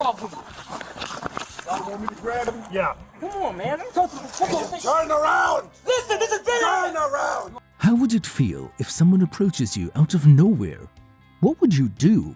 Y'all want me to grab him? Yeah. Come on, man. Come on. Turn around! Listen, this is Turn around! How would it feel if someone approaches you out of nowhere? What would you do?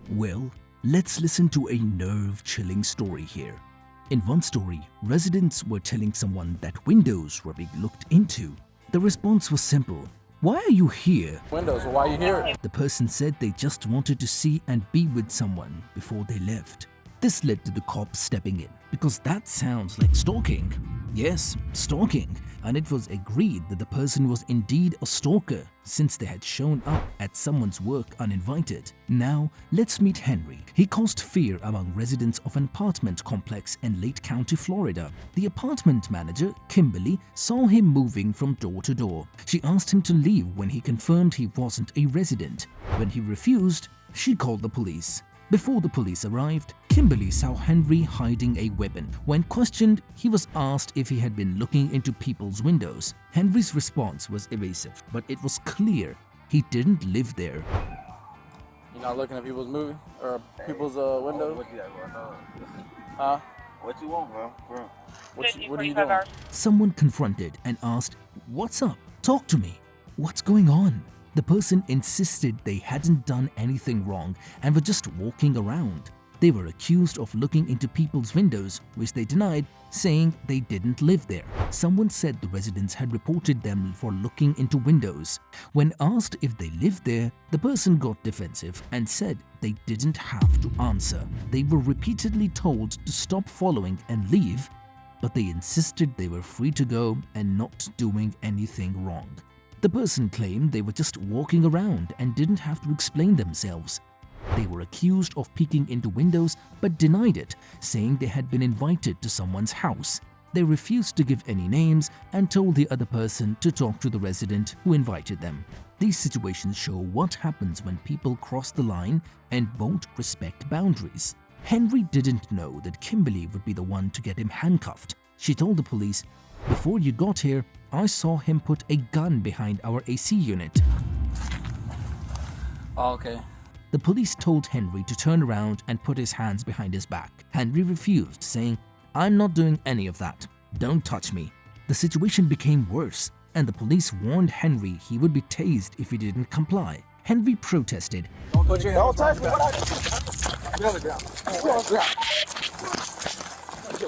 Well, let's listen to a nerve-chilling story here. In one story, residents were telling someone that windows were being looked into. The response was simple. Why are you here? Windows, why are you here? The person said they just wanted to see and be with someone before they left. This led to the cops stepping in because that sounds like stalking. Yes, stalking. And it was agreed that the person was indeed a stalker since they had shown up at someone's work uninvited. Now, let's meet Henry. He caused fear among residents of an apartment complex in Lake County, Florida. The apartment manager, Kimberly, saw him moving from door to door. She asked him to leave when he confirmed he wasn't a resident. When he refused, she called the police. Before the police arrived, Kimberly saw Henry hiding a weapon. When questioned, he was asked if he had been looking into people's windows. Henry's response was evasive, but it was clear he didn't live there. You're not looking at people's movie or people's windows? What you got going on? Huh? What you want, bro? What are you doing? Someone confronted and asked, "What's up? Talk to me. What's going on?" The person insisted they hadn't done anything wrong and were just walking around. They were accused of looking into people's windows, which they denied, saying they didn't live there. Someone said the residents had reported them for looking into windows. When asked if they lived there, the person got defensive and said they didn't have to answer. They were repeatedly told to stop following and leave, but they insisted they were free to go and not doing anything wrong. The person claimed they were just walking around and didn't have to explain themselves. They were accused of peeking into windows but denied it, saying they had been invited to someone's house. They refused to give any names and told the other person to talk to the resident who invited them. These situations show what happens when people cross the line and won't respect boundaries. Henry didn't know that Kimberly would be the one to get him handcuffed. She told the police, "Before you got here, I saw him put a gun behind our AC unit." Oh, okay. The police told Henry to turn around and put his hands behind his back. Henry refused, saying, "I'm not doing any of that. Don't touch me." The situation became worse, and the police warned Henry he would be tased if he didn't comply. Henry protested. Don't put your hands Don't touch behind me. your What back. Get on the ground. Get on the ground.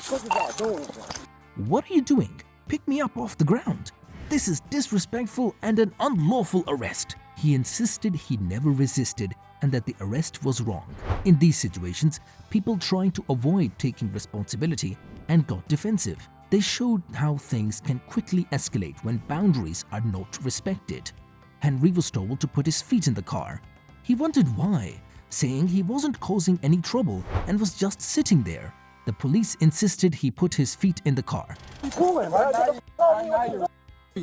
What you got doing? "What are you doing? Pick me up off the ground. This is disrespectful and an unlawful arrest." He insisted he never resisted and that the arrest was wrong. In these situations, people tried to avoid taking responsibility and got defensive. They showed how things can quickly escalate when boundaries are not respected. Henry was told to put his feet in the car. He wondered why, saying he wasn't causing any trouble and was just sitting there. The police insisted he put his feet in the car. You pulling, right?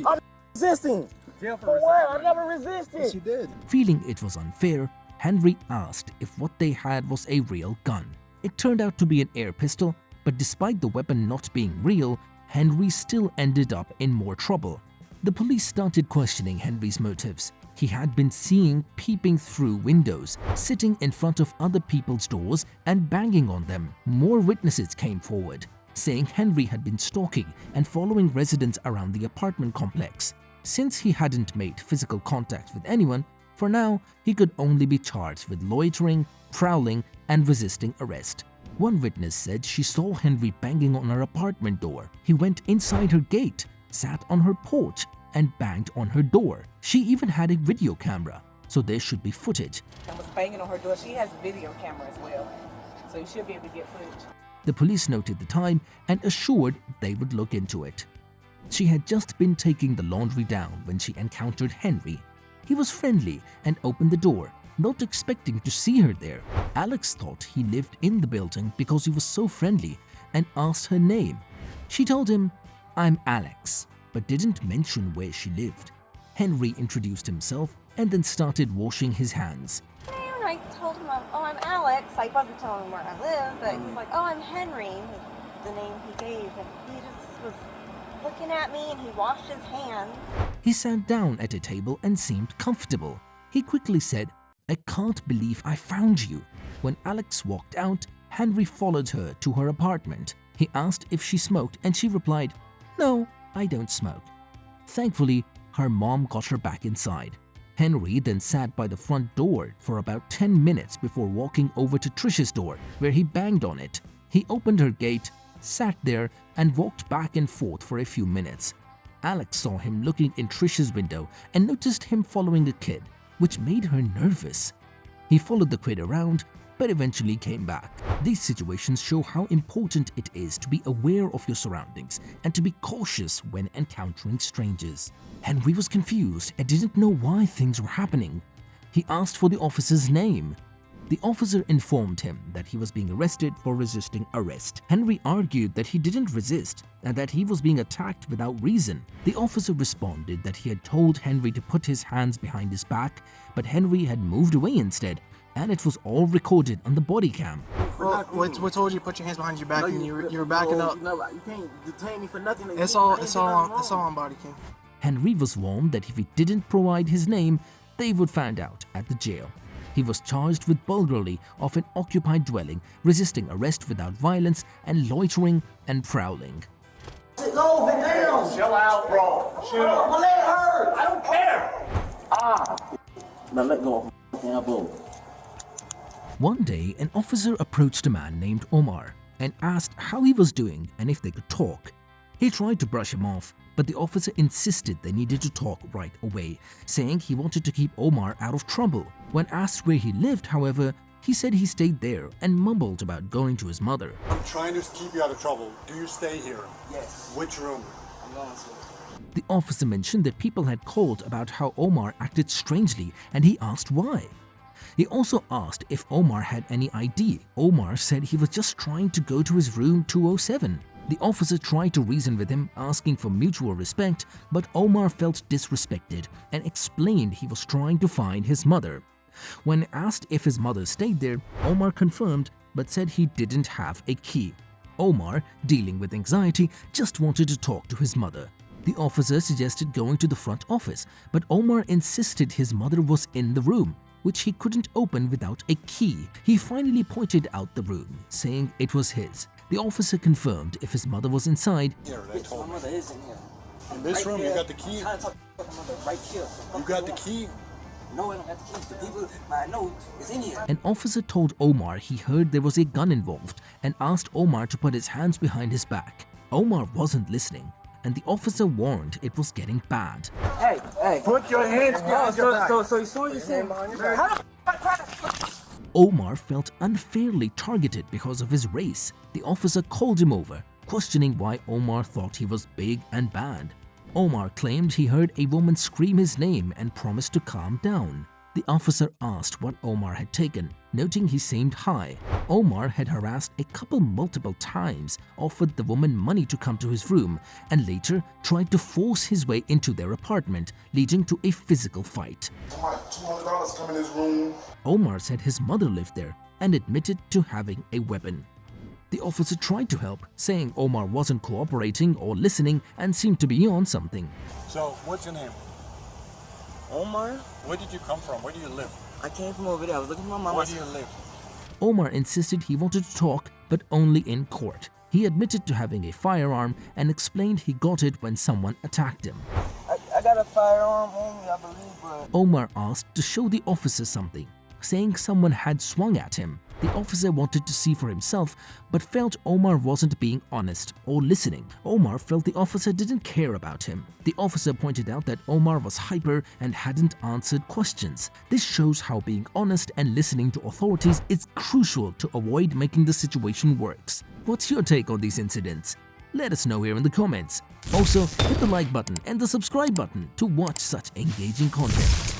I'm resisting. For what? I never resisted. Yes, you did. Feeling it was unfair, Henry asked if what they had was a real gun. It turned out to be an air pistol, but despite the weapon not being real, Henry still ended up in more trouble. The police started questioning Henry's motives. He had been seen peeping through windows, sitting in front of other people's doors and banging on them. More witnesses came forward, saying Henry had been stalking and following residents around the apartment complex. Since he hadn't made physical contact with anyone, for now he could only be charged with loitering, prowling, and resisting arrest. One witness said she saw Henry banging on her apartment door. He went inside her gate, sat on her porch, and banged on her door. She even had a video camera, so there should be footage. I was banging on her door. She has a video camera as well, so you should be able to get footage. The police noted the time and assured they would look into it. She had just been taking the laundry down when she encountered Henry. He was friendly and opened the door, not expecting to see her there. Alex thought he lived in the building because he was so friendly and asked her name. She told him, "I'm Alex," but didn't mention where she lived. Henry introduced himself and then started washing his hands. And I told him, I'm Alex. I wasn't telling him where I live, but he's like, "Oh, I'm Henry," was the name he gave. And he just was looking at me and he washed his hands. He sat down at a table and seemed comfortable. He quickly said, "I can't believe I found you." When Alex walked out, Henry followed her to her apartment. He asked if she smoked and she replied, "No, I don't smoke." Thankfully, her mom got her back inside. Henry then sat by the front door for about 10 minutes before walking over to Trish's door, where he banged on it. He opened her gate, sat there, and walked back and forth for a few minutes. Alex saw him looking in Trish's window and noticed him following a kid, which made her nervous. He followed the kid around, but eventually came back. These situations show how important it is to be aware of your surroundings and to be cautious when encountering strangers. Henry was confused and didn't know why things were happening. He asked for the officer's name. The officer informed him that he was being arrested for resisting arrest. Henry argued that he didn't resist and that he was being attacked without reason. The officer responded that he had told Henry to put his hands behind his back, but Henry had moved away instead, and it was all recorded on the body cam. Well, what told you to put your hands behind your back and you were backing up? You can't detain me for nothing. It's all on body cam. Henry was warned that if he didn't provide his name, they would find out at the jail. He was charged with burglary of an occupied dwelling, resisting arrest without violence, and loitering and prowling. It's over, damn. Chill out, bro. Chill. My leg hurt. I don't care. Now let go of my elbow. One day, an officer approached a man named Omar and asked how he was doing and if they could talk. He tried to brush him off, but the officer insisted they needed to talk right away, saying he wanted to keep Omar out of trouble. When asked where he lived, however, he said he stayed there and mumbled about going to his mother. I'm trying to keep you out of trouble. Do you stay here? Yes. Which room? I'm going to. The officer mentioned that people had called about how Omar acted strangely, and he asked why. He also asked if Omar had any ID. Omar said he was just trying to go to his room 207. The officer tried to reason with him, asking for mutual respect, but Omar felt disrespected and explained he was trying to find his mother. When asked if his mother stayed there, Omar confirmed but said he didn't have a key. Omar, dealing with anxiety, just wanted to talk to his mother. The officer suggested going to the front office, but Omar insisted his mother was in the room, which he couldn't open without a key. He finally pointed out the room, saying it was his. The officer confirmed if his mother was inside. Here, they told My me. mother is in here. In this room, you got the key? I'm trying to talk to my mother right here. You got the key? No, I don't got the keys. The people I know is in here. An officer told Omar he heard there was a gun involved and asked Omar to put his hands behind his back. Omar wasn't listening, and the officer warned it was getting bad. Hey. Put your hands behind your back. So you saw yourself. Omar felt unfairly targeted because of his race. The officer called him over, questioning why Omar thought he was big and bad. Omar claimed he heard a woman scream his name and promised to calm down. The officer asked what Omar had taken, noting he seemed high. Omar had harassed a couple multiple times, offered the woman money to come to his room, and later tried to force his way into their apartment, leading to a physical fight. $200 come in his room. Omar said his mother lived there and admitted to having a weapon. The officer tried to help, saying Omar wasn't cooperating or listening and seemed to be on something. So, what's your name? Omar, Where did you come from? Where do you live? I came from over there. I was looking for my mama. Where do you live? Omar insisted he wanted to talk, but only in court. He admitted to having a firearm and explained he got it when someone attacked him. I got a firearm on me, I believe, but Omar asked to show the officer something, saying someone had swung at him. The officer wanted to see for himself, but felt Omar wasn't being honest or listening. Omar felt the officer didn't care about him. The officer pointed out that Omar was hyper and hadn't answered questions. This shows how being honest and listening to authorities is crucial to avoid making the situation worse. What's your take on these incidents? Let us know here in the comments. Also, hit the like button and the subscribe button to watch such engaging content.